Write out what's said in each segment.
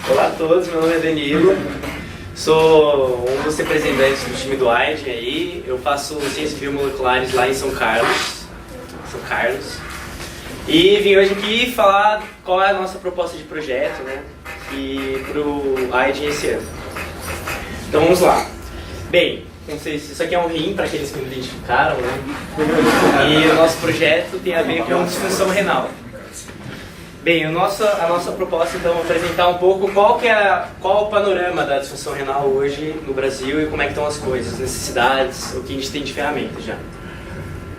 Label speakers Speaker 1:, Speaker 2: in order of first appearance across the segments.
Speaker 1: Olá a todos, meu nome é Danilo, sou um dos representantes do time do AIDE aí, eu faço Ciências Biomoleculares lá em São Carlos, e vim hoje aqui falar qual é a nossa proposta de projeto, né, e pro AIDE esse ano. Então vamos lá. Bem, não sei se isso aqui é um rim para aqueles que não identificaram, né, e o nosso projeto tem a ver com disfunção renal. Bem, a nossa proposta então é apresentar um pouco qual o panorama da disfunção renal hoje no Brasil e como é que estão as coisas, necessidades, o que a gente tem de ferramentas já.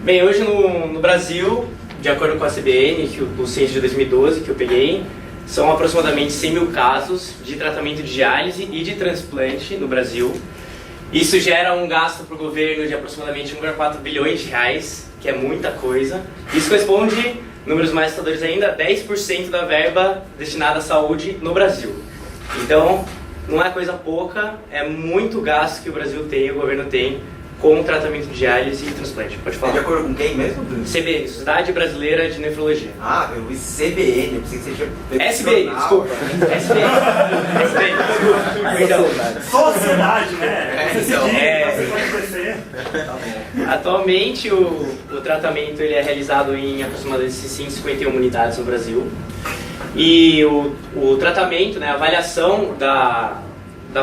Speaker 1: Bem, hoje no Brasil, de acordo com a CBN, o censo de 2012 que eu peguei, são aproximadamente 100 mil casos de tratamento de diálise e de transplante no Brasil. Isso gera um gasto para o governo de aproximadamente 1,4 bilhões de reais, que é muita coisa. Isso corresponde, números mais assustadores ainda, 10% da verba destinada à saúde no Brasil. Então, não é coisa pouca, é muito gasto que o Brasil tem, o governo tem, com tratamento de diálise e transplante. Pode falar.
Speaker 2: De acordo com quem mesmo?
Speaker 1: CBN, Sociedade Brasileira de Nefrologia.
Speaker 2: Ah, eu vi CBN, eu pensei que você tinha...
Speaker 1: SBN, desculpa. SBN, desculpa.
Speaker 3: Sociedade, né?
Speaker 2: Tá bom.
Speaker 1: Atualmente o tratamento ele é realizado em aproximadamente 151 unidades no Brasil. E o tratamento, né, a avaliação da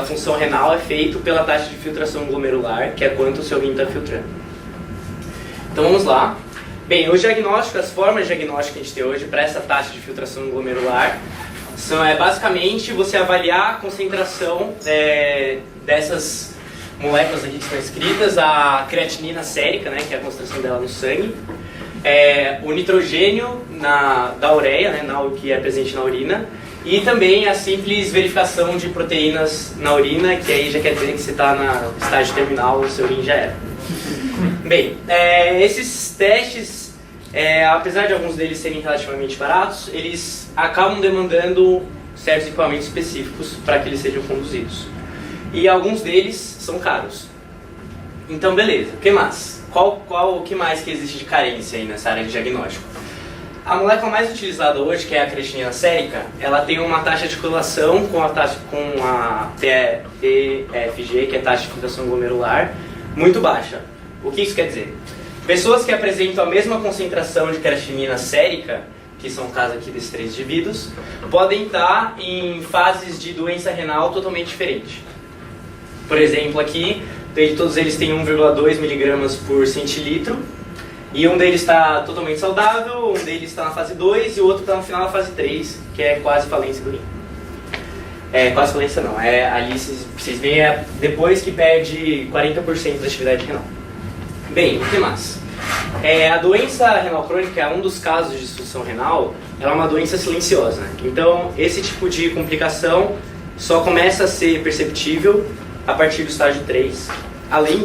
Speaker 1: função renal é feito pela taxa de filtração glomerular, que é quanto o seu rim está filtrando. Então vamos lá. Bem, o diagnóstico, as formas de diagnóstico que a gente tem hoje para essa taxa de filtração glomerular são basicamente você avaliar a concentração dessas moléculas aqui que estão escritas, a creatinina sérica, né, que é a concentração dela no sangue, o nitrogênio da ureia, né, que é presente na urina, e também a simples verificação de proteínas na urina, que aí já quer dizer que você está no estágio terminal, o seu rim já era. Bem, esses testes, apesar de alguns deles serem relativamente baratos, eles acabam demandando certos equipamentos específicos para que eles sejam conduzidos. E alguns deles são caros. Então, beleza. O que mais? O que mais que existe de carência aí nessa área de diagnóstico? A molécula mais utilizada hoje, que é a creatinina sérica, ela tem uma taxa de correlação com a TFG, que é a taxa de filtração glomerular, muito baixa. O que isso quer dizer? Pessoas que apresentam a mesma concentração de creatinina sérica, que são o caso aqui desses 3 indivíduos, podem estar em fases de doença renal totalmente diferentes. Por exemplo, aqui, todos eles têm 1,2 mg por centilitro, e um deles está totalmente saudável, um deles está na fase 2 e o outro está no final da fase 3, que é quase falência do rim. Quase falência não, ali vocês veem depois que perde 40% da atividade renal. Bem, o que mais? A doença renal crônica é um dos casos de disfunção renal, ela é uma doença silenciosa. Então, esse tipo de complicação só começa a ser perceptível a partir do estágio 3. Além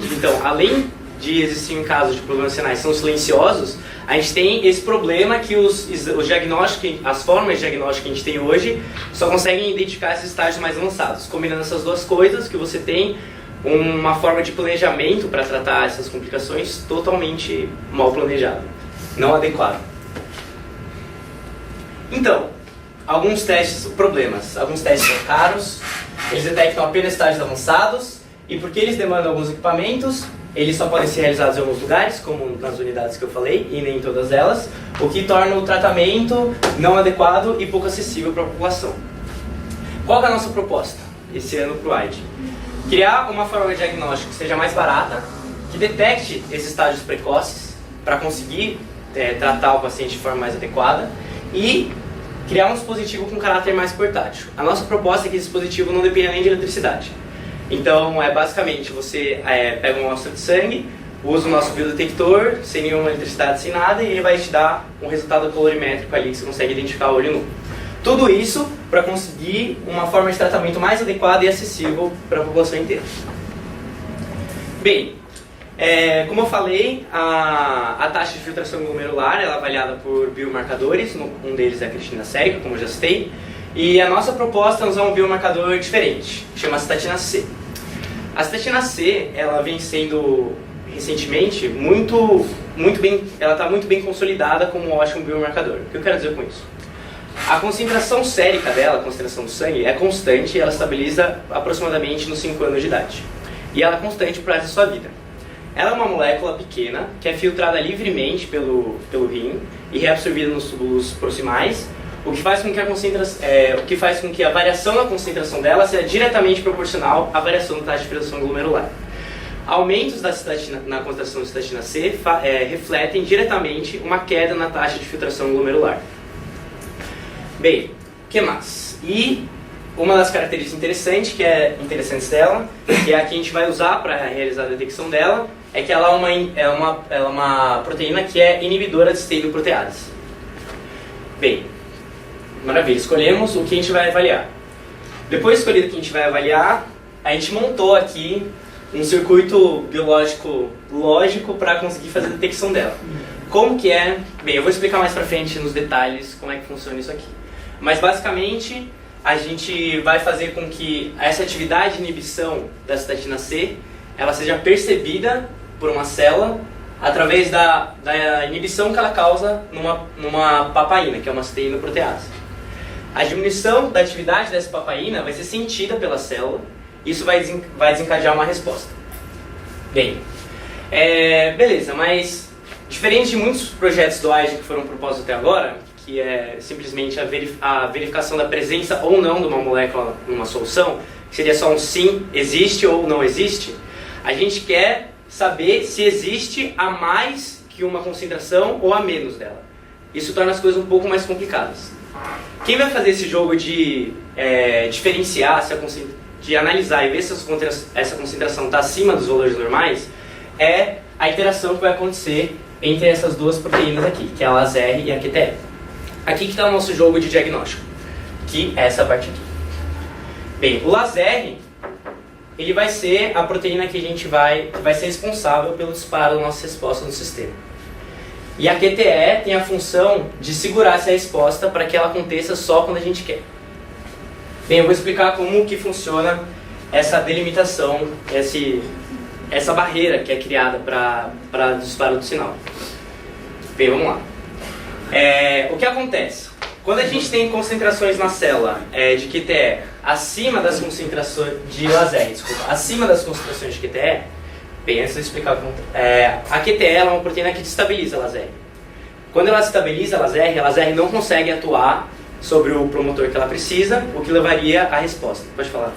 Speaker 1: de existirem casos de problemas renais são silenciosos, a gente tem esse problema que os diagnósticos, as formas de diagnóstico que a gente tem hoje só conseguem identificar esses estágios mais avançados. Combinando essas duas coisas, que você tem uma forma de planejamento para tratar essas complicações totalmente mal planejado, não adequado. Então, alguns testes são caros, eles detectam apenas estágios avançados, e porque eles demandam alguns equipamentos, eles só podem ser realizados em alguns lugares, como nas unidades que eu falei, e nem em todas elas, o que torna o tratamento não adequado e pouco acessível para a população. Qual é a nossa proposta esse ano para o AIDE? Criar uma forma de diagnóstico que seja mais barata, que detecte esses estágios precoces, para conseguir tratar o paciente de forma mais adequada, e criar um dispositivo com caráter mais portátil. A nossa proposta é que esse dispositivo não dependa nem de eletricidade. Então, basicamente, você pega uma amostra de sangue, usa o nosso biodetector, sem nenhuma eletricidade, sem nada, e ele vai te dar um resultado colorimétrico ali que você consegue identificar o olho nu. Tudo isso para conseguir uma forma de tratamento mais adequada e acessível para a população inteira. Bem, como eu falei, a taxa de filtração glomerular ela é avaliada por biomarcadores, um deles é a creatinina sérica, como eu já citei, e a nossa proposta é usar um biomarcador diferente, que chama cystatina C. A cystatina C, ela vem sendo recentemente ela está muito bem consolidada como um ótimo biomarcador. O que eu quero dizer com isso? A concentração sérica dela, a concentração do sangue, é constante e ela estabiliza aproximadamente nos 5 anos de idade. E ela é constante para a sua vida. Ela é uma molécula pequena que é filtrada livremente pelo rim e reabsorvida nos túbulos proximais, o que faz com que a variação na concentração dela seja diretamente proporcional à variação da taxa de filtração glomerular. Aumentos na concentração de cistatina C refletem diretamente uma queda na taxa de filtração glomerular. Bem, o que mais? E uma das características interessantes dela, que é a que a gente vai usar para realizar a detecção dela, é que ela é uma proteína que é inibidora de esteroprotease. Bem, maravilha, escolhemos o que a gente vai avaliar. Depois de escolhido o que a gente vai avaliar, a gente montou aqui um circuito biológico lógico para conseguir fazer a detecção dela. Como que é? Bem, eu vou explicar mais pra frente nos detalhes como é que funciona isso aqui. Mas basicamente, a gente vai fazer com que essa atividade de inibição da cistatina C ela seja percebida por uma célula através da inibição que ela causa numa papaína, que é uma esteroprotease. A diminuição da atividade dessa papaína vai ser sentida pela célula e isso vai desencadear uma resposta. Bem, beleza, mas diferente de muitos projetos do AIGE que foram propostos até agora, que é simplesmente a verificação da presença ou não de uma molécula numa solução, que seria só um sim, existe ou não existe, a gente quer saber se existe a mais que uma concentração ou a menos dela. Isso torna as coisas um pouco mais complicadas. Quem vai fazer esse jogo de diferenciar, de analisar e ver se essa concentração está acima dos valores normais, é a interação que vai acontecer entre essas duas proteínas aqui, que é a LAS-R e a QTE. Aqui que está o nosso jogo de diagnóstico, que é essa parte aqui. Bem, o LAS-R ele vai ser a proteína que vai ser responsável pelo disparo da nossa resposta no sistema. E a QTE tem a função de segurar essa resposta para que ela aconteça só quando a gente quer. Bem, eu vou explicar como que funciona essa delimitação, essa barreira que é criada para o disparo do sinal. Bem, vamos lá. O que acontece? Quando a gente tem concentrações na célula de QTE acima das concentrações de LAS-R, acima das concentrações de QTE, bem, antes de eu explicar, a QTE é uma proteína que destabiliza a LAS-R. Quando ela estabiliza a LAS-R não consegue atuar sobre o promotor que ela precisa, o que levaria à resposta. Pode falar.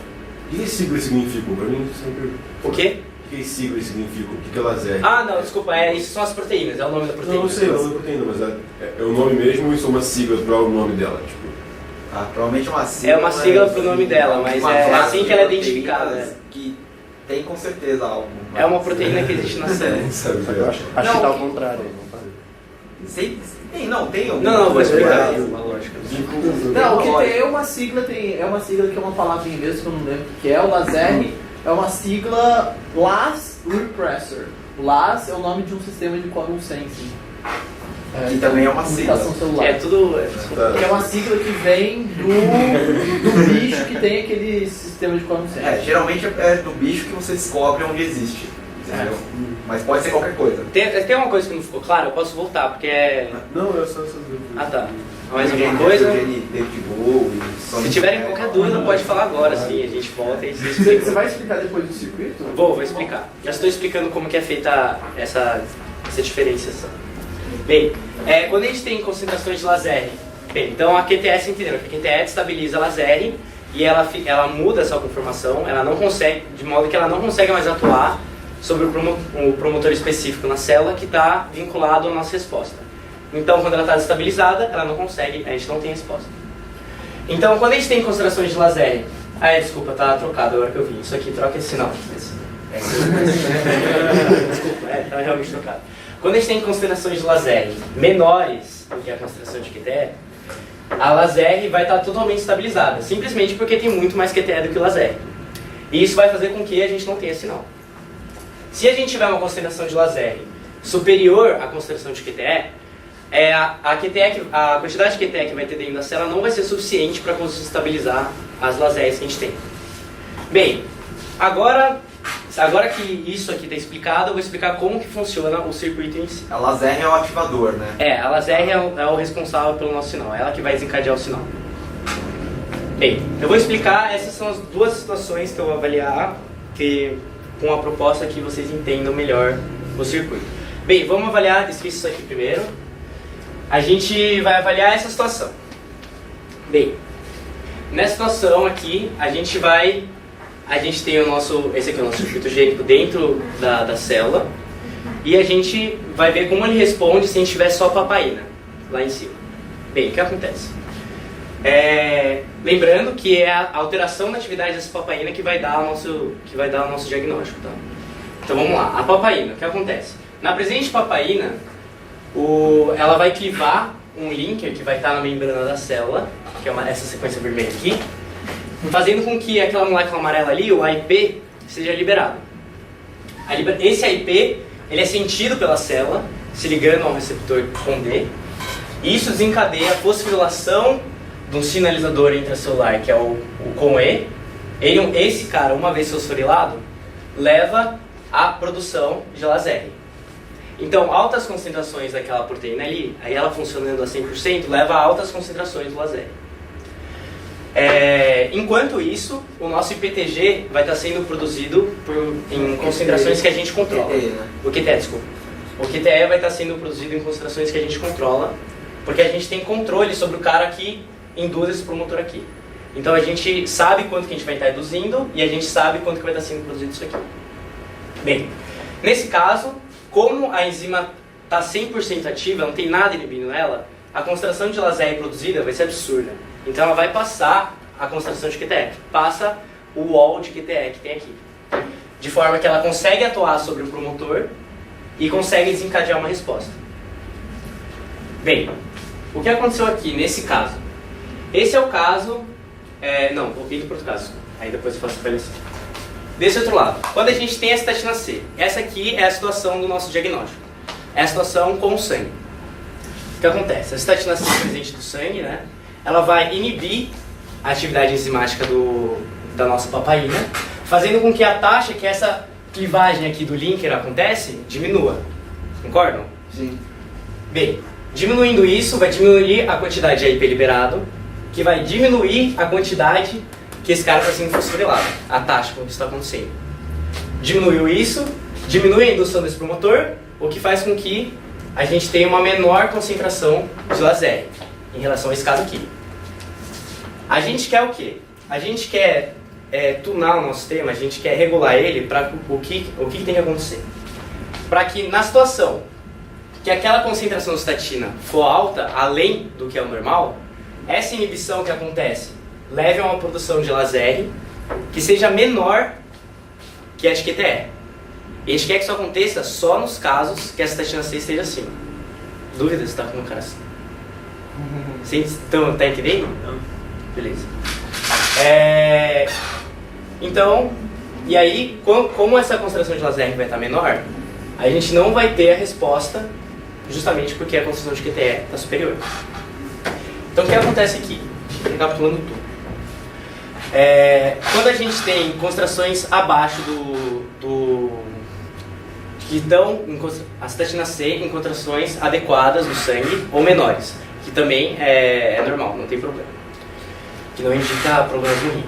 Speaker 4: O que siglas significam? Para mim, sempre...
Speaker 1: O quê?
Speaker 4: O que siglas significam? O que é LAS-R?
Speaker 1: Ah, não, desculpa, isso são as proteínas, é o nome da proteína.
Speaker 4: Não, eu sei, é o nome da proteína, mas é o nome mesmo ou isso é uma sigla para o nome dela? Tipo...
Speaker 2: provavelmente é uma sigla.
Speaker 1: É uma sigla para o nome dela, mas é assim que ela é identificada.
Speaker 2: Que tem com certeza algo.
Speaker 1: É uma proteína que existe na célula.
Speaker 4: Eu acho
Speaker 3: que está ao contrário.
Speaker 2: Tem alguma
Speaker 1: Não, vou explicar.
Speaker 5: Não, o que tem é uma sigla que é uma palavra em inglês que eu não lembro o que é, o LAS-R é uma sigla LAS Repressor. LAS é o nome de um sistema de quantum sensing.
Speaker 2: Que também é uma sigla.
Speaker 5: Celular.
Speaker 1: É tudo...
Speaker 5: Que é uma sigla que vem do bicho que tem aquele sistema de quantum sensing.
Speaker 2: Geralmente é do bicho que você descobre onde existe. Entendeu? Mas pode ser qualquer coisa.
Speaker 1: Tem uma coisa que não ficou clara, eu posso voltar, porque é...
Speaker 4: Não, é só essa dúvida.
Speaker 1: Ah, tá. Mais alguma coisa? Se
Speaker 2: Se
Speaker 1: tiverem qualquer dúvida, pode falar agora, sim. A gente volta e vocês explicam.
Speaker 5: Você vai explicar depois do circuito?
Speaker 1: Vou explicar. Já estou explicando como que é feita essa diferenciação. Bem, quando a gente tem concentrações de LAS-R, então a QTE, você entendeu? A QTE estabiliza a LAS-R e ela muda essa conformação, ela não consegue, de modo que ela não consegue mais atuar sobre o promotor específico na célula que está vinculado à nossa resposta. Então, quando ela está desestabilizada, ela não consegue, a gente não tem resposta. Então, quando a gente tem concentrações de LAS-R... desculpa, tá trocado agora que eu vi. Isso aqui, troca esse sinal. Desculpa, tá realmente trocado. Quando a gente tem concentrações de LAS-R menores do que a concentração de QTE, a LAS-R vai estar totalmente estabilizada, simplesmente porque tem muito mais QTE do que o LAS-R. E isso vai fazer com que a gente não tenha sinal. Se a gente tiver uma concentração de LAS-R superior à concentração de QTE, a quantidade de QTE que vai ter dentro da célula não vai ser suficiente para conseguir estabilizar as LAS-Rs que a gente tem. Bem, agora agora que isso aqui está explicado, eu vou explicar como que funciona o circuito em si.
Speaker 2: A laser é o ativador, né?
Speaker 1: A laser é o responsável pelo nosso sinal, é ela que vai desencadear o sinal. Bem, eu vou explicar, essas são as duas situações que eu vou avaliar, com a proposta que vocês entendam melhor o circuito. Bem, vamos avaliar, esqueci isso aqui primeiro. A gente vai avaliar essa situação. Bem, nessa situação aqui, a gente tem esse aqui é o nosso circuito gênico dentro da célula, e a gente vai ver como ele responde se a gente tiver só papaína lá em cima. Bem, o que acontece? Lembrando que é a alteração na atividade dessa papaína que vai dar o nosso diagnóstico, tá? Então vamos lá, a papaína, o que acontece? Na presente papaína, ela vai clivar um linker que vai estar na membrana da célula, que é essa sequência vermelha aqui, fazendo com que aquela molécula amarela ali, o AIP, seja liberado. Esse AIP ele é sentido pela célula, se ligando ao receptor COM-D, e isso desencadeia a fosforilação de um sinalizador intracelular, que é o COM-E. Esse cara, uma vez fosforilado, leva à produção de laser. Então, altas concentrações daquela proteína ali, aí ela funcionando a 100%, leva a altas concentrações do laser. Enquanto isso, o nosso IPTG vai estar sendo produzido em concentrações que a gente controla. O QTE, desculpa. O QTE vai estar sendo produzido em concentrações que a gente controla, porque a gente tem controle sobre o cara que induz esse promotor aqui. Então a gente sabe quanto que a gente vai estar induzindo e a gente sabe quanto que vai estar sendo produzido isso aqui. Bem, nesse caso, como a enzima está 100% ativa, não tem nada inibindo ela, a concentração de laser produzida vai ser absurda. Então ela vai passar a concentração de QTE, passa o wall de QTE que tem aqui. De forma que ela consegue atuar sobre o promotor e consegue desencadear uma resposta. Bem, o que aconteceu aqui nesse caso? Esse é o caso... vou indo para outro caso, aí depois eu faço a avaliação. Desse outro lado, quando a gente tem a estatina C, essa aqui é a situação do nosso diagnóstico. É a situação com o sangue. O que acontece? A estatina C presente do sangue, né? Ela vai inibir a atividade enzimática da nossa papaína, fazendo com que a taxa que essa clivagem aqui do linker acontece, diminua. Concordam?
Speaker 2: Sim.
Speaker 1: Bem, diminuindo isso, vai diminuir a quantidade de AIP liberado, que vai diminuir a quantidade que esse cara está sendo fosforilado, a taxa com que isso está acontecendo. Diminuiu isso, diminui a indução desse promotor, o que faz com que a gente tenha uma menor concentração de laser em relação a esse caso aqui. A gente quer o quê? A gente quer tunar o nosso sistema, a gente quer regular ele para o que tem que acontecer. Para que na situação que aquela concentração de estatina for alta, além do que é o normal, essa inibição que acontece leve a uma produção de laser que seja menor que a de QTE. E a gente quer que isso aconteça só nos casos que a estatina C esteja acima. Dúvidas? Você tá com o cara assim? Vocês tá entendendo? Não. Beleza. Então, e aí, como essa concentração de laser vai estar menor, a gente não vai ter a resposta justamente porque a concentração de QTE está superior. Então o que acontece aqui? Recapitulando tudo. Quando a gente tem concentrações abaixo que estão a estatina C em concentrações adequadas do sangue ou menores, que também é normal, não tem problema, que não indica problemas no rim.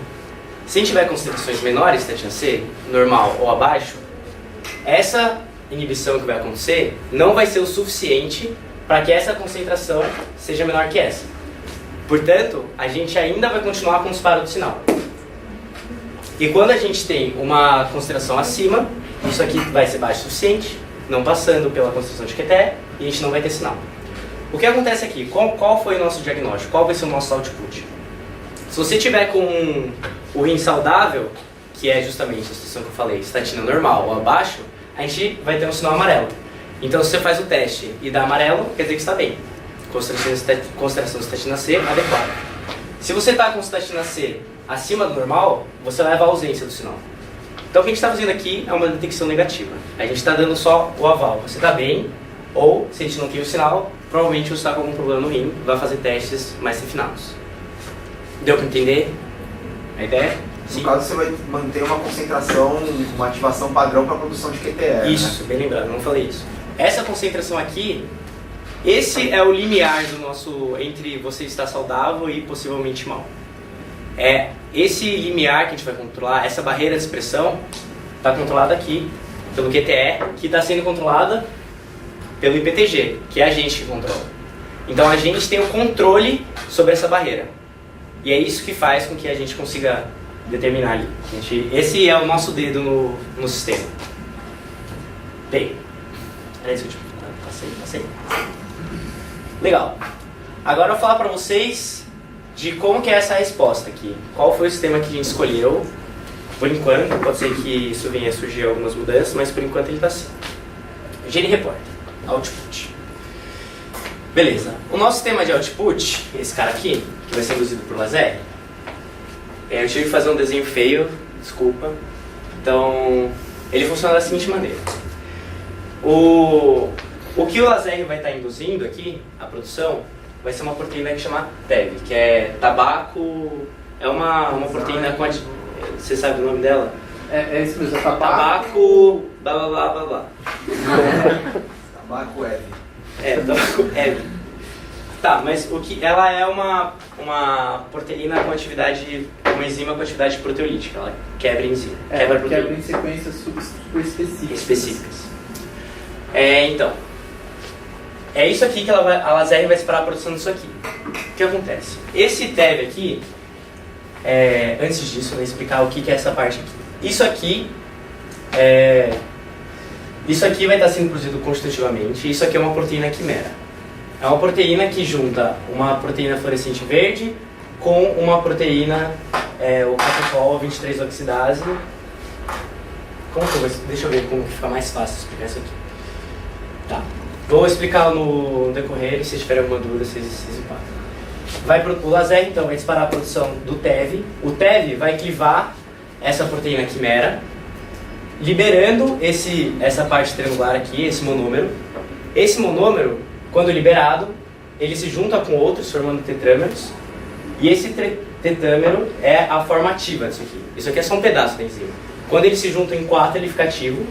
Speaker 1: Se a gente tiver concentrações menores de estatina C, normal ou abaixo, essa inibição que vai acontecer não vai ser o suficiente para que essa concentração seja menor que essa. Portanto, a gente ainda vai continuar com o disparo do sinal. E quando a gente tem uma concentração acima, isso aqui vai ser baixo o suficiente, não passando pela concentração de QTE, e a gente não vai ter sinal. O que acontece aqui? Qual foi o nosso diagnóstico? Qual vai ser o nosso output? Se você tiver com o rim saudável, que é justamente a situação que eu falei, estatina normal ou abaixo, a gente vai ter um sinal amarelo. Então, se você faz o teste e dá amarelo, quer dizer que está bem. Concentração de estatina C adequada. Se você está com estatina C acima do normal, você leva a ausência do sinal. Então o que a gente está fazendo aqui é uma detecção negativa. A gente está dando só o aval. Você está bem, ou se a gente não tem o sinal, provavelmente você está com algum problema no rim, vai fazer testes mais refinados. Deu para entender a ideia?
Speaker 2: No caso, você vai manter uma concentração, uma ativação padrão para a produção de QTE.
Speaker 1: Isso, bem lembrado, não falei isso. Essa concentração aqui, esse é o limiar do nosso entre você estar saudável e possivelmente mal. Esse limiar que a gente vai controlar, essa barreira de expressão, está controlada aqui pelo QTE, que está sendo controlada pelo IPTG, que é a gente que controla. Então a gente tem o controle sobre essa barreira. E é isso que faz com que a gente consiga determinar ali. Esse é o nosso dedo no sistema. Bem, era isso que eu passei. Legal. Agora eu vou falar para vocês de como que é essa resposta aqui. Qual foi o sistema que a gente escolheu. Por enquanto, pode ser que isso venha a surgir algumas mudanças, mas por enquanto ele está assim. Gene Report, Output. Beleza. O nosso sistema de output, esse cara aqui, que vai ser induzido por laser, eu tive que fazer um desenho feio, desculpa. Então, ele funciona da seguinte maneira. O que o laser vai estar induzindo aqui, a produção, vai ser uma proteína que chama TEV, que é tabaco... É uma proteína... Você sabe o nome dela?
Speaker 5: É isso mesmo,
Speaker 1: tabaco... blá blá blá blá blá.
Speaker 2: Tabaco F.
Speaker 1: Tabaco F. Tá, mas ela é uma proteína com atividade... Uma enzima com atividade proteolítica. Ela quebra enzima.
Speaker 5: Quebra em sequências super específicas.
Speaker 1: Então... É isso aqui que a laser vai esperar a produção disso aqui. O que acontece? Esse TEV aqui... antes disso, eu vou explicar o que é essa parte aqui. Isso aqui vai estar sendo produzido constitutivamente. Isso aqui é uma proteína quimera. É uma proteína que junta uma proteína fluorescente verde com uma proteína, o catecol 23-oxidase. Deixa eu ver como fica mais fácil explicar isso aqui. Tá. Vou explicar no decorrer e se tiverem alguma dúvida, vocês empatam. O laser, então, vai disparar a produção do TEV. O TEV vai clivar essa proteína quimera, liberando essa parte triangular aqui, esse monômero. Esse monômero, quando liberado, ele se junta com outros, formando tetrâmeros. E esse tetâmero é a forma ativa disso aqui. Isso aqui é só um pedaço da enzima. Quando ele se junta em 4, ele fica ativo.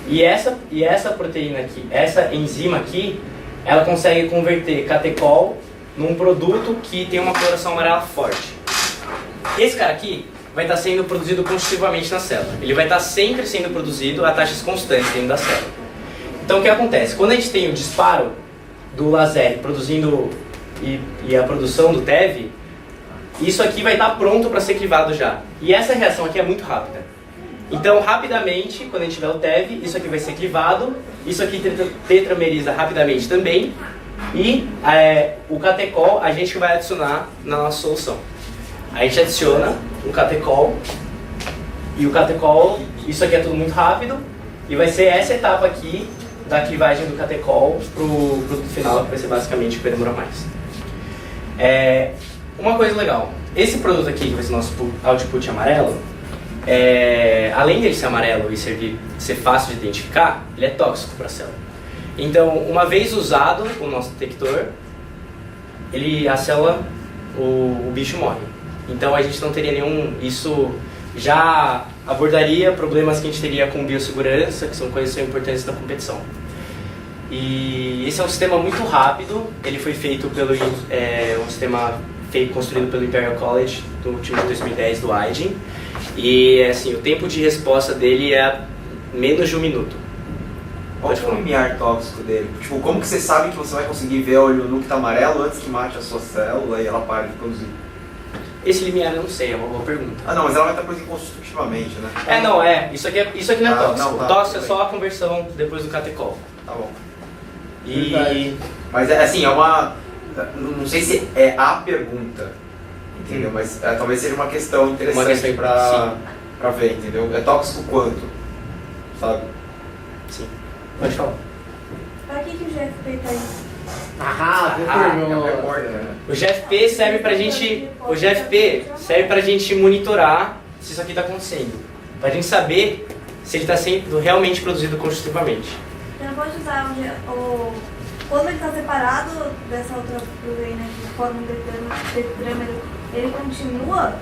Speaker 1: E essa proteína aqui, essa enzima aqui, ela consegue converter catecol num produto que tem uma coloração amarela forte. Esse cara aqui vai estar sendo produzido constitutivamente na célula. Ele vai estar sempre sendo produzido a taxas constantes dentro da célula. Então o que acontece? Quando a gente tem o disparo do laser produzindo e a produção do TEV, isso aqui vai estar pronto para ser clivado já. E essa reação aqui é muito rápida. Então, rapidamente, quando a gente tiver o TEV, isso aqui vai ser clivado, isso aqui tetrameriza rapidamente também, e o catecol a gente vai adicionar na nossa solução. A gente adiciona o catecol, e o catecol, isso aqui é tudo muito rápido, e vai ser essa etapa aqui da clivagem do catecol para o produto final, que vai ser basicamente o que vai demorar mais. Uma coisa legal, esse produto aqui, que vai ser o nosso output amarelo, além dele ser amarelo e ser fácil de identificar, ele é tóxico para a célula. Então, uma vez usado o nosso detector, a célula, o bicho morre. Então a gente não teria isso já abordaria problemas que a gente teria com biossegurança, que são coisas que são importantes na competição. E esse é um sistema muito rápido, ele foi feito um sistema construído pelo Imperial College no time de 2010 do Aiden. E assim, o tempo de resposta dele é menos de 1 minuto.
Speaker 2: Qual é o limiar tóxico dele? Tipo, como que você sabe que você vai conseguir ver o nu que tá amarelo antes que mate a sua célula e ela pare de produzir?
Speaker 1: Esse limiar eu não sei, é uma boa pergunta.
Speaker 2: Ah não, mas ela vai estar produzindo constitutivamente, né?
Speaker 1: Isso aqui não é tóxico.
Speaker 2: Não, tá,
Speaker 1: tóxico é só a conversão depois do catecol.
Speaker 2: Tá bom.
Speaker 5: Mas
Speaker 2: assim, não sei se é a pergunta, entendeu? Mas talvez seja uma questão interessante pra ver, entendeu? É tóxico quanto? Sabe?
Speaker 1: Sim. Pode falar.
Speaker 6: Pra que o GFP tá aí?
Speaker 1: O GFP serve pra gente monitorar se isso aqui está acontecendo. Pra gente saber se ele está sendo realmente produzido constitutivamente.
Speaker 6: Você não pode usar quando ele está separado dessa outra proteína que forma um tetrâmero, ele continua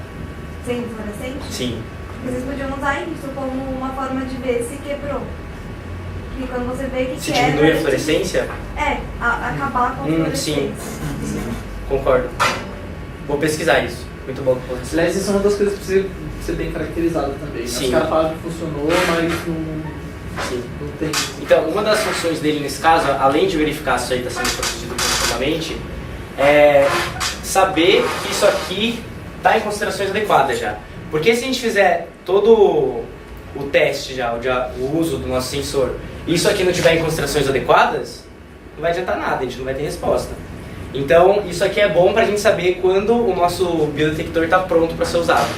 Speaker 6: sem fluorescente?
Speaker 1: Sim.
Speaker 6: Vocês podiam usar isso como uma forma de ver se quebrou. Porque quando você vê que
Speaker 1: Se
Speaker 6: quebra...
Speaker 1: diminui a fluorescência?
Speaker 6: Acabar com a fluorescência.
Speaker 1: Sim, concordo. Vou pesquisar isso. Muito bom.
Speaker 5: Aliás, isso é uma das coisas que precisa ser bem caracterizada também.
Speaker 1: Sim.
Speaker 5: Os caras falam que funcionou, mas não tem...
Speaker 1: Então, uma das funções dele nesse caso, além de verificar se isso aí está sendo protegido corretamente, é saber que isso aqui está em considerações adequadas já. Porque se a gente fizer todo o teste já, o uso do nosso sensor, e isso aqui não tiver em considerações adequadas, não vai adiantar nada, a gente não vai ter resposta. Então, isso aqui é bom para a gente saber quando o nosso biodetector está pronto para ser usado.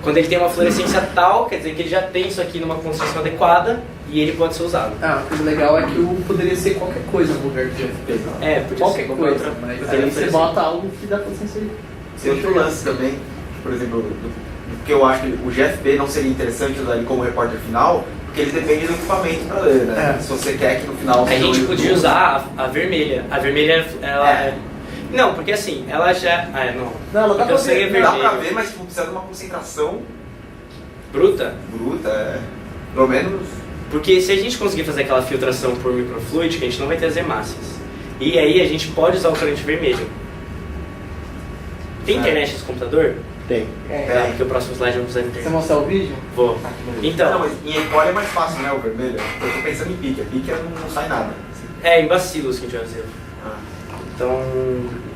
Speaker 1: Quando ele tem uma fluorescência tal, quer dizer que ele já tem isso aqui numa concentração adequada e ele pode ser usado.
Speaker 5: Uma coisa legal é que poderia ser qualquer coisa no lugar de GFP.
Speaker 1: Podia
Speaker 5: qualquer
Speaker 1: ser
Speaker 5: coisa,
Speaker 1: outra,
Speaker 5: mas aí você bota algo que dá pra você
Speaker 2: Tem outro lance também, por exemplo, que eu acho que o GFP não seria interessante usar ele como repórter final, porque ele depende do equipamento para ler, né? Se você quer que no final...
Speaker 1: A gente podia usar a vermelha. A vermelha, ela... Não, porque assim, ela já... não.
Speaker 5: Não, ela dá pra ver.
Speaker 2: Dá pra ver, mas precisa de uma concentração...
Speaker 1: Bruta?
Speaker 2: Bruta, pelo menos...
Speaker 1: Porque se a gente conseguir fazer aquela filtração por microfluidica, a gente não vai ter as hemácias. E aí a gente pode usar o corante vermelho. Tem internet nesse computador?
Speaker 7: Tem.
Speaker 1: Porque o próximo slide eu vou precisar de
Speaker 5: Você
Speaker 1: internet.
Speaker 5: mostrar o vídeo?
Speaker 1: Vou. Então...
Speaker 2: Não, mas em ECOLI é mais fácil, né, o vermelho? Eu tô pensando em pique, a pique não sai nada.
Speaker 1: em bacilos que a gente vai fazer. Então,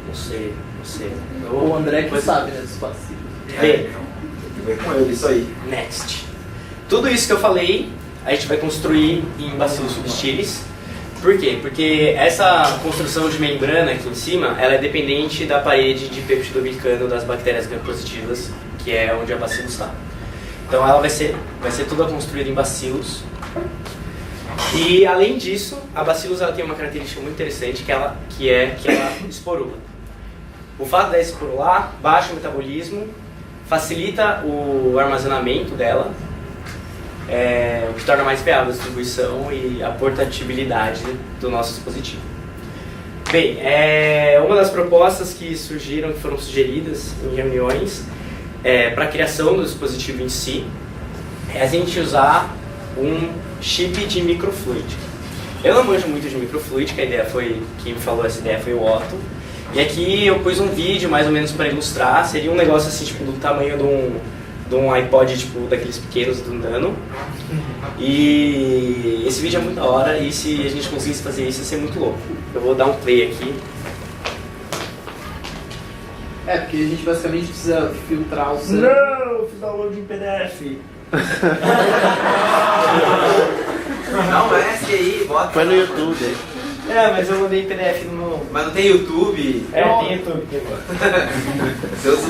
Speaker 1: não sei.
Speaker 5: O André que sabe, né, dos bacilos.
Speaker 1: Bem,
Speaker 2: Tem que ver com ele, isso aí.
Speaker 1: next. Tudo isso que eu falei, a gente vai construir em bacilos substilis. Por quê? Porque essa construção de membrana aqui em cima, ela é dependente da parede de peptidoglicano das bactérias gram-positivas, que é onde a bacillus está. Então ela vai ser toda construída em bacilos. E além disso, a bacillus ela tem uma característica muito interessante, que ela esporula. O fato dela esporular baixa o metabolismo, facilita o armazenamento dela, o que torna mais viável a distribuição e a portabilidade do nosso dispositivo. Bem, uma das propostas que foram sugeridas em reuniões para a criação do dispositivo em si é a gente usar um chip de microfluidica. Eu não manjo muito de microfluidica, quem me falou essa ideia foi o Otto. E aqui eu pus um vídeo mais ou menos para ilustrar, seria um negócio assim, tipo, do tamanho de um iPod, tipo, daqueles pequenos do Nano. E esse vídeo é muito da hora e se a gente conseguisse fazer isso ia ser muito louco. Eu vou dar um play aqui.
Speaker 5: Porque a gente basicamente precisa filtrar o sangue.
Speaker 3: Não, fiz download em PDF.
Speaker 2: Não, esse aí, bota.
Speaker 7: Foi no YouTube.
Speaker 1: Mas eu mandei PDF no meu...
Speaker 2: Mas não tem YouTube?
Speaker 1: tem YouTube.
Speaker 2: Você usa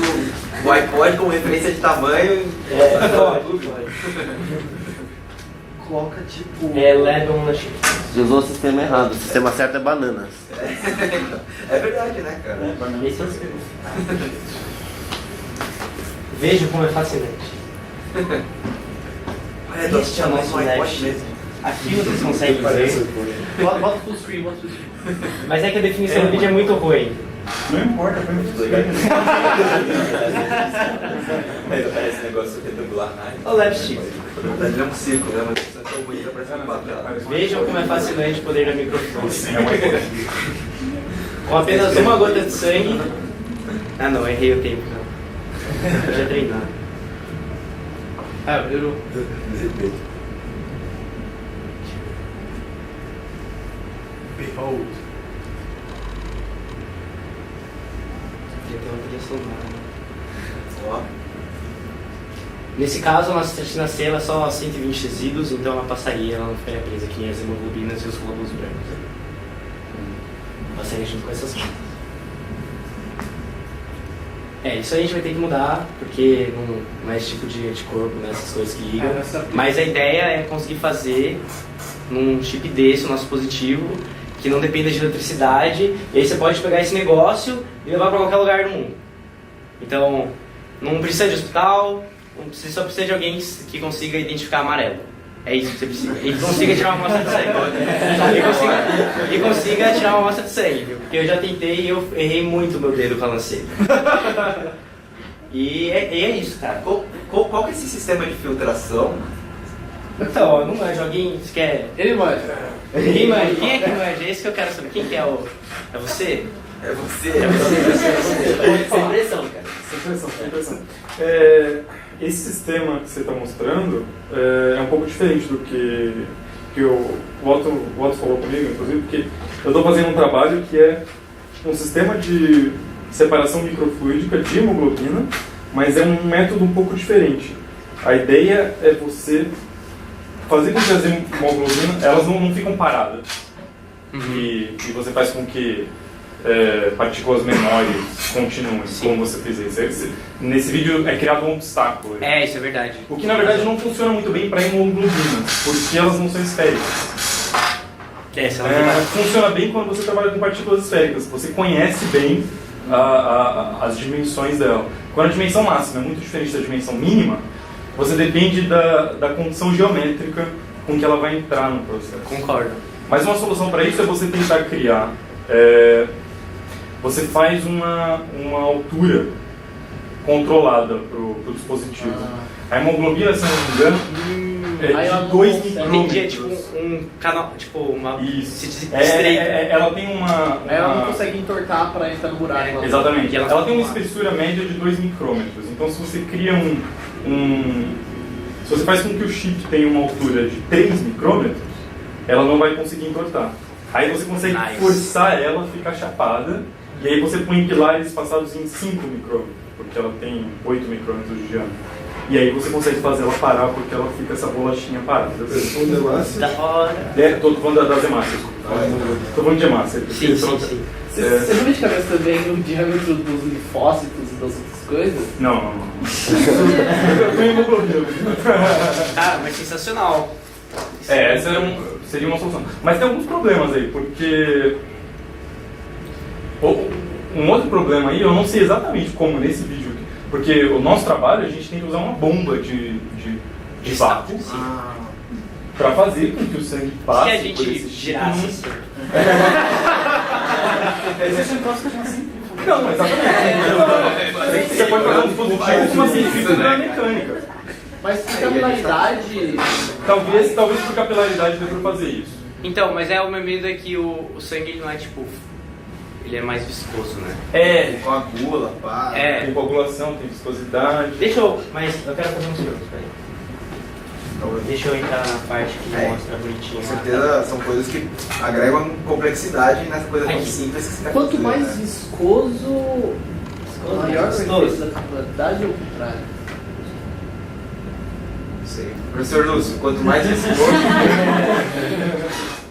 Speaker 2: o iPod como referência de tamanho.
Speaker 1: Pode.
Speaker 5: Coloca tipo...
Speaker 1: Ledon na chip.
Speaker 7: Você usou o sistema errado. O sistema certo é bananas.
Speaker 2: É verdade, né, cara?
Speaker 1: Esse é o seu. Veja como é fascinante. Este é o nosso iPod mesmo. Aqui vocês conseguem ver.
Speaker 5: Bota full screen.
Speaker 1: Mas é que a definição do vídeo é muito ruim.
Speaker 3: Não importa, foi muito legal.
Speaker 2: Parece negócio retangular, né?
Speaker 1: O left stick.
Speaker 2: Ele é um círculo, né? Mas isso é tão bonito, parece um quadrado.
Speaker 1: Vejam como é fascinante o poder da microfone. Com apenas uma gota de sangue. Não, errei o tempo. Não. Eu já treinado.
Speaker 5: Virou.
Speaker 3: Behold.
Speaker 1: Já tem uma trilha sonora.
Speaker 2: Ó.
Speaker 1: Nesse caso, a nossa citosina C ela é só 120 resíduos, então ela passaria, ela não ficaria presa aqui as hemoglobinas e os glóbulos brancos. Passaria junto com essas coisas. Isso aí a gente vai ter que mudar, porque não é esse tipo de anticorpo, né, essas coisas que ligam. Mas a ideia é conseguir fazer num chip desse, o nosso dispositivo, que não dependa de eletricidade, e aí você pode pegar esse negócio e levar para qualquer lugar do mundo. Então, não precisa de hospital, você só precisa de alguém que consiga identificar amarelo. É isso que você precisa. E consiga tirar uma amostra de sangue. E consiga tirar uma amostra de sangue, viu? Porque eu já tentei e eu errei muito o meu dedo com a lanceta. E é isso, cara.
Speaker 2: Qual que é esse sistema de filtração?
Speaker 1: Então, eu não manjo. Alguém quer...
Speaker 5: Ele manja.
Speaker 1: Ninguém manja. Quem é que manja? É isso que eu quero saber. Quem que é o... É você?
Speaker 2: É você.
Speaker 1: Sem pressão, cara.
Speaker 3: Sem pressão. Esse sistema que você está mostrando é um pouco diferente do que o Otto falou comigo, inclusive, porque eu estou fazendo um trabalho que é um sistema de separação microfluídica de hemoglobina, mas é um método um pouco diferente. A ideia é você fazer com que as hemoglobinas elas não ficam paradas. E você faz com que partículas menores continuem, como você fez isso. Nesse vídeo é criado um obstáculo.
Speaker 1: Isso é verdade.
Speaker 3: O que na verdade não funciona muito bem para hemoglobinas, porque elas não são esféricas. Funciona bem quando você trabalha com partículas esféricas, você conhece bem as dimensões dela. Quando a dimensão máxima é muito diferente da dimensão mínima, você depende da condição geométrica com que ela vai entrar no processo.
Speaker 1: Concordo.
Speaker 3: Mas uma solução para isso é você tentar criar... você faz uma altura controlada para o dispositivo. A hemoglobina, se não me engano, é de 2 micrômetros.
Speaker 1: Entendi, é tipo um canal, tipo uma...
Speaker 3: Isso.
Speaker 1: Estreita.
Speaker 3: Ela tem uma...
Speaker 5: Ela não consegue entortar para entrar no buraco.
Speaker 3: Exatamente.
Speaker 1: Ela
Speaker 3: Ela tem uma espessura média de 2 micrômetros. Então, se você cria se você faz com que o chip tenha uma altura de 3 micrômetros, ela não vai conseguir entortar. Aí você consegue forçar ela a ficar chapada, e aí você põe pilares passados em 5 micrômetros, porque ela tem 8 micrômetros de diâmetro. E aí você consegue fazer ela parar, porque ela fica essa bolachinha parada.
Speaker 1: Da hora.
Speaker 3: Tô falando das hemácias. Tô falando de hemácia.
Speaker 1: Sim.
Speaker 5: Você não me cabeça também o diâmetro dos linfócitos e das outras coisas?
Speaker 3: Não. Eu tenho hemoglobina.
Speaker 1: Mas sensacional.
Speaker 3: Essa seria uma solução. Mas tem alguns problemas aí, porque... Um outro problema aí, eu não sei exatamente como nesse vídeo aqui, porque o nosso trabalho, a gente tem que usar uma bomba de vácuo para fazer com que o sangue passe.
Speaker 1: Se a gente girasse assim.
Speaker 3: Não, exatamente. Você pode fazer um dispositivo com uma centrífuga mecânica.
Speaker 5: Mas por capilaridade...
Speaker 3: Talvez por capilaridade dê pra fazer isso.
Speaker 1: Então, mas o meu medo é que o sangue não é tipo... Ele é mais viscoso, né?
Speaker 2: Coagula, pá.
Speaker 3: Tem coagulação, tem viscosidade.
Speaker 1: Mas eu quero fazer uns perguntas, peraí. Deixa eu entrar na parte que mostra bonitinho.
Speaker 2: Com certeza são coisas que agregam complexidade nessa coisa tão simples que você tá
Speaker 5: Quanto
Speaker 2: fazendo,
Speaker 5: mais
Speaker 2: né?
Speaker 5: viscoso, maior o efeito da capilaridade ou o contrário?
Speaker 2: Não sei. Professor Lúcio, quanto mais viscoso...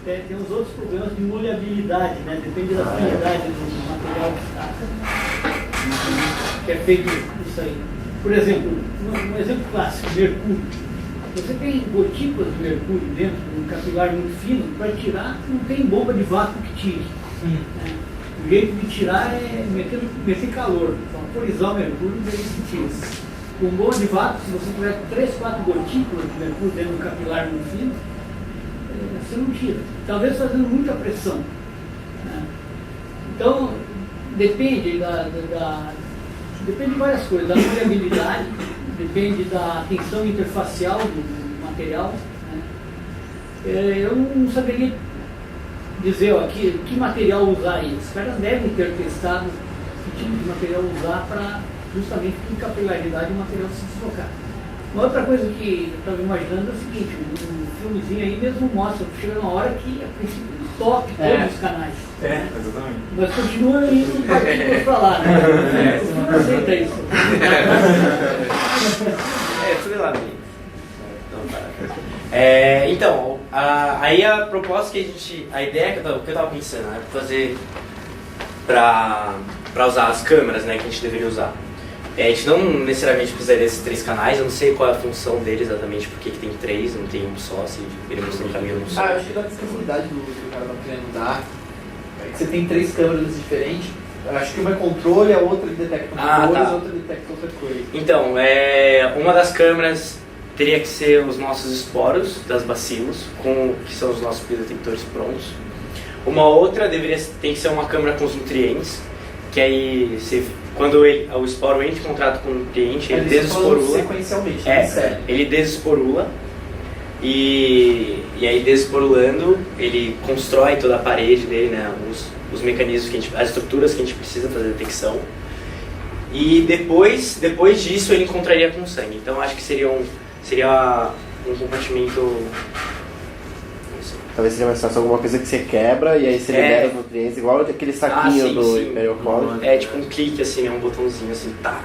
Speaker 8: Tem os outros problemas de molhabilidade, né? Depende da qualidade do material que é feito isso aí. Por exemplo, um exemplo clássico, mercúrio. Você tem gotículas de mercúrio dentro de um capilar muito fino, para tirar não tem bomba de vácuo que tire. Né? O jeito de tirar é meter calor, então vaporizar o mercúrio e daí se tira. Com bomba de vácuo, se você tiver 3, 4 gotículas de mercúrio dentro de um capilar muito fino, você não tira. Talvez fazendo muita pressão. Né? Então, depende depende de várias coisas, da molhabilidade, depende da tensão interfacial do material. Né? Eu não saberia dizer que material usar aí. Os caras devem ter testado que tipo de material usar para justamente com capilaridade o material se deslocar. Uma outra coisa que eu estava imaginando é o seguinte, um filmezinho aí mesmo mostra, chega uma hora que a princípio toque todos os canais.
Speaker 3: Exatamente.
Speaker 8: Mas continua indo partículas para lá, né? O filme aceita isso.
Speaker 1: Tudo lá, então, aí a proposta que a ideia que eu tava pensando é fazer para usar as câmeras, né, que a gente deveria usar. A gente não necessariamente precisaria desses 3 canais, eu não sei qual é a função dele exatamente, porque que tem 3, não tem um só, se iremos no caminho um só.
Speaker 5: Eu acho que dá a acessibilidade do que o cara tá querendo dar. Você tem 3 câmeras diferentes, eu acho que uma é controle, a outra detecta controles, a outra detecta outra coisa.
Speaker 1: Então, uma das câmeras teria que ser os nossos esporos das bacilos, que são os nossos biodetectores prontos. Uma outra tem que ser uma câmera com os nutrientes, que aí você quando o esporo entra em contato com o cliente, ele desesporula.
Speaker 5: Sequencialmente,
Speaker 1: ele desesporula. E aí, desesporulando, ele constrói toda a parede dele, né, os mecanismos, as estruturas que a gente precisa fazer detecção. E depois disso, ele encontraria com o sangue. Então, acho que seria um compartimento...
Speaker 7: Talvez seja mais fácil alguma coisa que você quebra e aí você libera os nutrientes, igual aquele saquinho do Imperial College.
Speaker 1: É tipo um clique assim, né, um botãozinho assim, tá.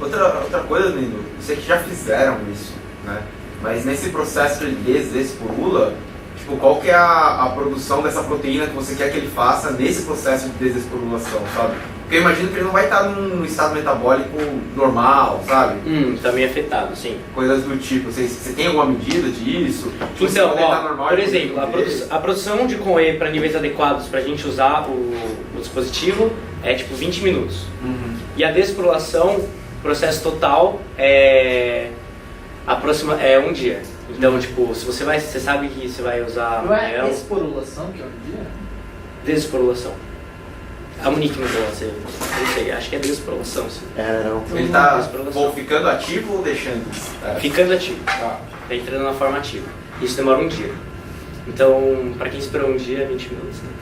Speaker 2: Outra coisa, Lindo, eu sei que já fizeram isso, né? Mas nesse processo de desesporula, tipo, qual que é a produção dessa proteína que você quer que ele faça nesse processo de desesporulação, sabe? Porque eu imagino que ele não vai estar num estado metabólico normal, sabe?
Speaker 1: Também afetado, sim.
Speaker 2: Coisas do tipo, você tem alguma medida disso? Tipo,
Speaker 1: então, por exemplo, a produção de CoE para níveis adequados para a gente usar o dispositivo é tipo 20 minutos. E a desesporulação, processo total, é 1 dia. Então, tipo, se você sabe que você vai usar...
Speaker 5: Não é esporulação que é 1 dia?
Speaker 1: Desesporulação. A Monique me falou, não sei, acho que é desesporulação, sim.
Speaker 7: Não.
Speaker 2: Ele tá ficando ativo ou deixando?
Speaker 1: Ficando ativo. Tá entrando na forma ativa. Isso demora 1 dia. Então, pra quem esperou 1 dia, 20 minutos, né?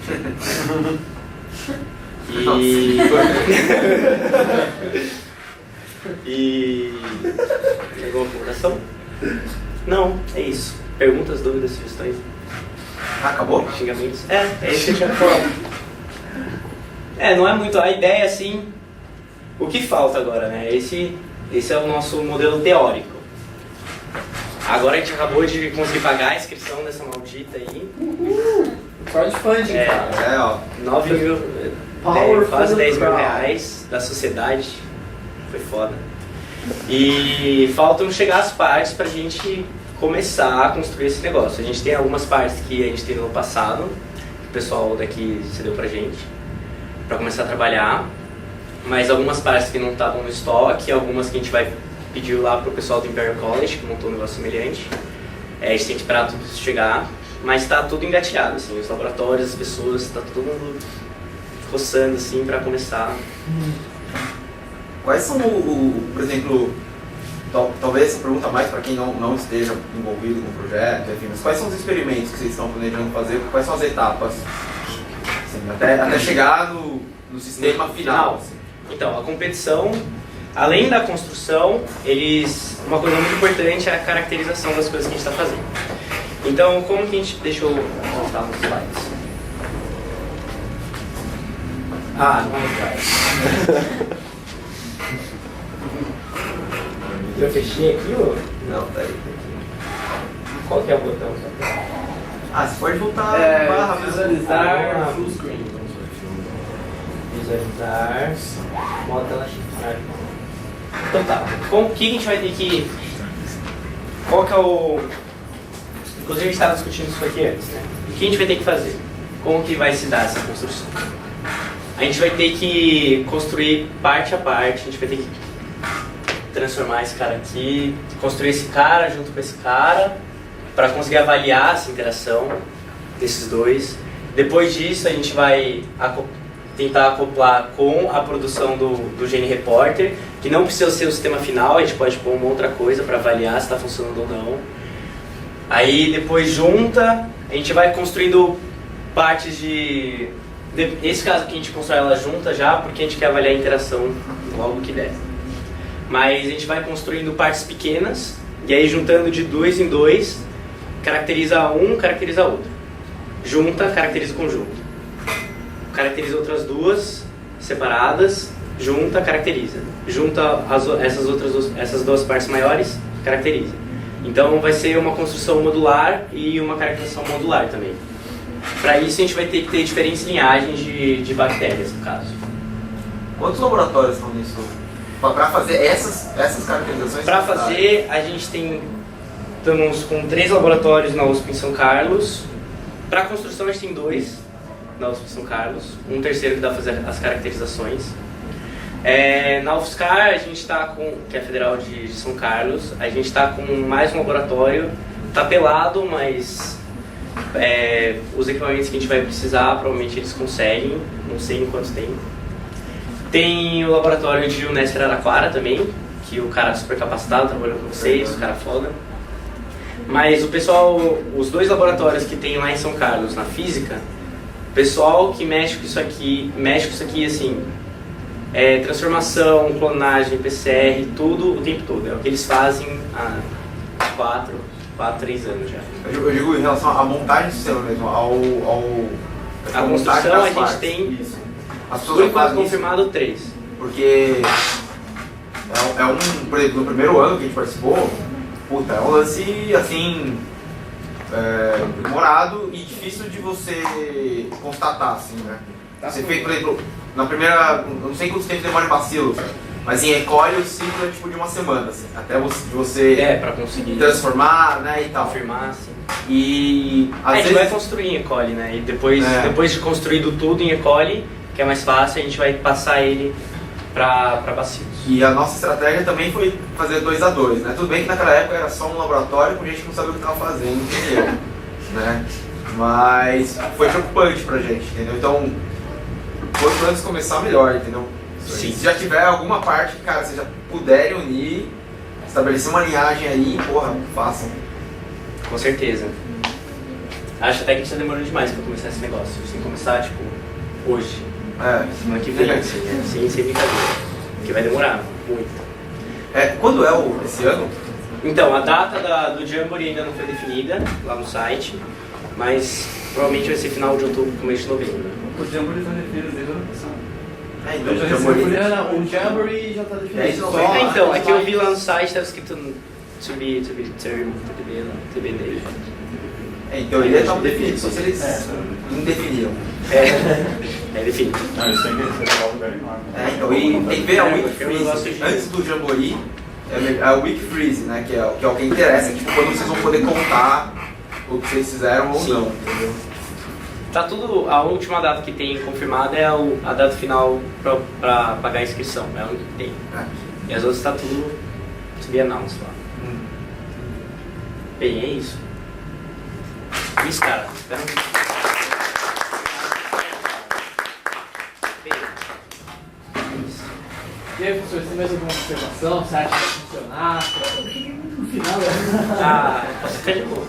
Speaker 1: Tem alguma colocação? Não, é isso. Perguntas, dúvidas, sugestões?
Speaker 2: Acabou?
Speaker 1: Xingamentos? É isso que eu tinha falado. Não é muito a ideia, assim, o que falta agora, né? Esse é o nosso modelo teórico. Agora a gente acabou de conseguir pagar a inscrição dessa maldita aí.
Speaker 5: Crowdfunding, cara.
Speaker 1: 9 mil, quase 10 mil reais da sociedade. Foi foda. E faltam chegar as partes pra gente começar a construir esse negócio. A gente tem algumas partes que a gente tem no passado, que o pessoal daqui cedeu pra gente, para começar a trabalhar, mas algumas partes que não estavam no estoque, algumas que a gente vai pedir lá pro pessoal do Imperial College, que montou um negócio semelhante. A gente tem que esperar tudo isso chegar, mas está tudo engatilhado, assim, os laboratórios, as pessoas, está todo mundo coçando assim para começar.
Speaker 2: Quais são por exemplo, talvez essa pergunta mais para quem não esteja envolvido com o projeto, enfim, mas quais são os experimentos que vocês estão planejando fazer, quais são as etapas? Assim, até chegar no sistema final. Assim.
Speaker 1: Então, a competição, além da construção, uma coisa muito importante é a caracterização das coisas que a gente está fazendo. Então, como que a gente... Deixa eu voltar nos slides. Não é slide. Eu fechei aqui, ó?
Speaker 2: Não, tá aí.
Speaker 1: Qual que é o botão?
Speaker 2: Você pode voltar barra,
Speaker 5: visualizar full screen.
Speaker 1: Visualizar, modo tela cheia. Então tá, o que a gente vai ter que... Qual que é o... Inclusive a gente estava discutindo isso aqui antes, né? O que a gente vai ter que fazer? Como que vai se dar essa construção? A gente vai ter que construir parte a parte, a gente vai ter que transformar esse cara aqui, construir esse cara junto com esse cara, para conseguir avaliar essa interação desses dois. Depois disso a gente vai tentar acoplar com a produção do Gene Reporter, que não precisa ser o sistema final, a gente pode pôr uma outra coisa para avaliar se está funcionando ou não. Aí depois junta, a gente vai construindo partes nesse caso aqui a gente constrói ela junta já, porque a gente quer avaliar a interação logo que der. Mas a gente vai construindo partes pequenas, e aí juntando de 2 em 2, caracteriza um, caracteriza outro. Junta, caracteriza o conjunto. Caracteriza outras duas separadas, junta, caracteriza. Junta essas duas partes maiores, caracteriza. Então vai ser uma construção modular e uma caracterização modular também. Para isso a gente vai ter que ter diferentes linhagens de bactérias, no caso.
Speaker 2: Quantos laboratórios estão nisso? Para fazer essas caracterizações?
Speaker 1: Para fazer, a gente estamos com 3 laboratórios na USP em São Carlos. Para a construção a gente tem 2 na USP em São Carlos. Um terceiro que dá para fazer as caracterizações. Na UFSCar a gente está com, que é a Federal de São Carlos, a gente está com mais um laboratório. Está pelado, mas os equipamentos que a gente vai precisar, provavelmente eles conseguem, não sei em quanto tempo. Tem o laboratório de Unesp Araraquara também, que o cara é super capacitado, trabalhou com vocês, o cara é foda. Mas o pessoal, os 2 laboratórios que tem lá em São Carlos, na física, o pessoal que mexe com isso aqui assim, transformação, clonagem, PCR, tudo o tempo todo. É o que eles fazem há 3 anos já.
Speaker 2: Eu digo em relação à montagem do sistema mesmo,
Speaker 1: A construção a gente tem,
Speaker 2: isso. As pessoas
Speaker 1: por enquanto
Speaker 2: fazem
Speaker 1: confirmado 3.
Speaker 2: porque por exemplo, no primeiro ano que a gente participou, puta, é um lance assim, demorado e difícil de você constatar, assim, né? Você fez, por exemplo, na primeira, não sei quanto tempo demora em bacilos, mas em E. coli o ciclo é tipo de 1 semana, assim, até você
Speaker 1: pra conseguir
Speaker 2: transformar, né, e tal.
Speaker 1: confirmar, assim.
Speaker 2: E às
Speaker 1: A gente
Speaker 2: vezes
Speaker 1: vai construir em E. coli, né? E depois de construído tudo em E. coli, que é mais fácil, a gente vai passar ele para bacilos.
Speaker 2: E a nossa estratégia também foi fazer 2 a 2, né? Tudo bem que naquela época era só um laboratório com gente que não sabia o que estava fazendo, entendeu? Né? Mas foi preocupante pra gente, entendeu? Então, quanto antes começar, melhor, entendeu?
Speaker 1: Sim.
Speaker 2: Se já tiver alguma parte que, cara, vocês já puderem unir, estabelecer uma linhagem aí, porra, façam.
Speaker 1: Com certeza. Acho até que a gente tá demorando demais pra começar esse negócio. Sem começar, tipo, hoje. Semana que vem, assim, sem brincadeira. Porque vai demorar muito.
Speaker 2: Quando é esse ano?
Speaker 1: Então, a data do Jamboree ainda não foi definida lá no site, mas provavelmente vai ser final de outubro, começo de novembro.
Speaker 9: O Jamboree está definido desde o ano passado.
Speaker 2: Então o Jamboree.
Speaker 5: O Jamboree já tá definido.
Speaker 2: Isso não vai.
Speaker 1: Então, aqui eu vi lá no site, estava escrito to be
Speaker 2: Então ele estava definido, só se eles indefiniram.
Speaker 1: É definido.
Speaker 3: Não, isso tem que ser um lugar enorme.
Speaker 2: Então, e tem que ver a Week Freeze. Antes do Jamboree, a Week Freeze, né? Que é o que interessa, tipo, quando vocês vão poder contar o que vocês fizeram ou não, entendeu?
Speaker 1: Tá tudo, a última data que tem confirmada é a data final para pagar a inscrição, é a única que tem. E as outras tá tudo to be announced lá. Bem, é isso. Isso, cara. Espero que...
Speaker 5: E aí, professor, você tem mais alguma observação? Você acha que vai funcionar?
Speaker 8: Eu queria muito no final.
Speaker 1: Posso ficar de boa.